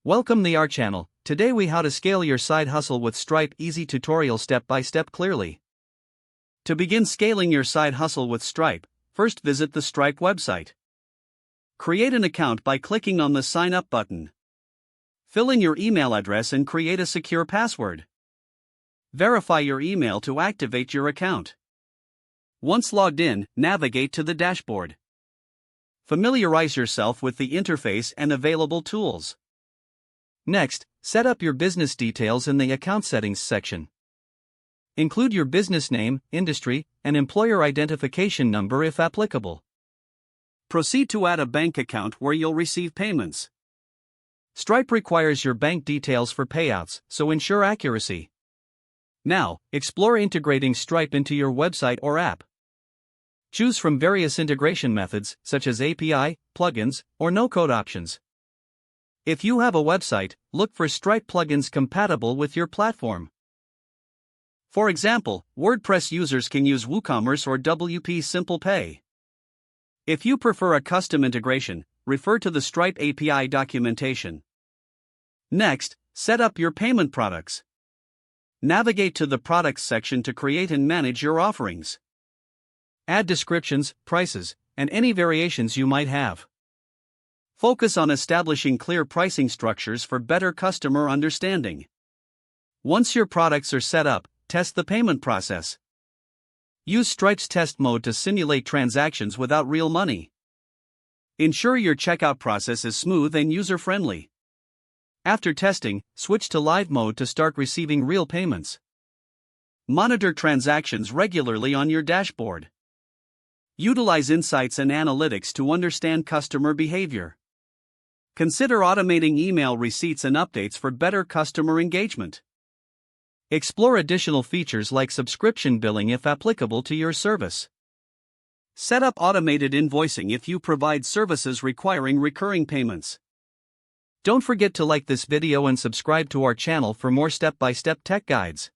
Welcome to our channel. Today we how to scale your side hustle with Stripe. Easy tutorial step by step clearly. To begin scaling your side hustle with Stripe, first visit the Stripe website. Create an account by clicking on the sign up button. Fill in your email address and create a secure password. Verify your email to activate your account. Once logged in, navigate to the dashboard. Familiarize yourself with the interface and available tools. Next, set up your business details in the account settings section. Include your business name, industry, and employer identification number if applicable. Proceed to add a bank account where you'll receive payments. Stripe requires your bank details for payouts, so ensure accuracy. Now, explore integrating Stripe into your website or app. Choose from various integration methods, such as API, plugins, or no-code options. If you have a website, look for Stripe plugins compatible with your platform. For example, WordPress users can use WooCommerce or WP Simple Pay. If you prefer a custom integration, refer to the Stripe API documentation. Next, set up your payment products. Navigate to the Products section to create and manage your offerings. Add descriptions, prices, and any variations you might have. Focus on establishing clear pricing structures for better customer understanding. Once your products are set up, test the payment process. Use Stripe's test mode to simulate transactions without real money. Ensure your checkout process is smooth and user-friendly. After testing, switch to live mode to start receiving real payments. Monitor transactions regularly on your dashboard. Utilize insights and analytics to understand customer behavior. Consider automating email receipts and updates for better customer engagement. Explore additional features like subscription billing if applicable to your service. Set up automated invoicing if you provide services requiring recurring payments. Don't forget to like this video and subscribe to our channel for more step-by-step tech guides.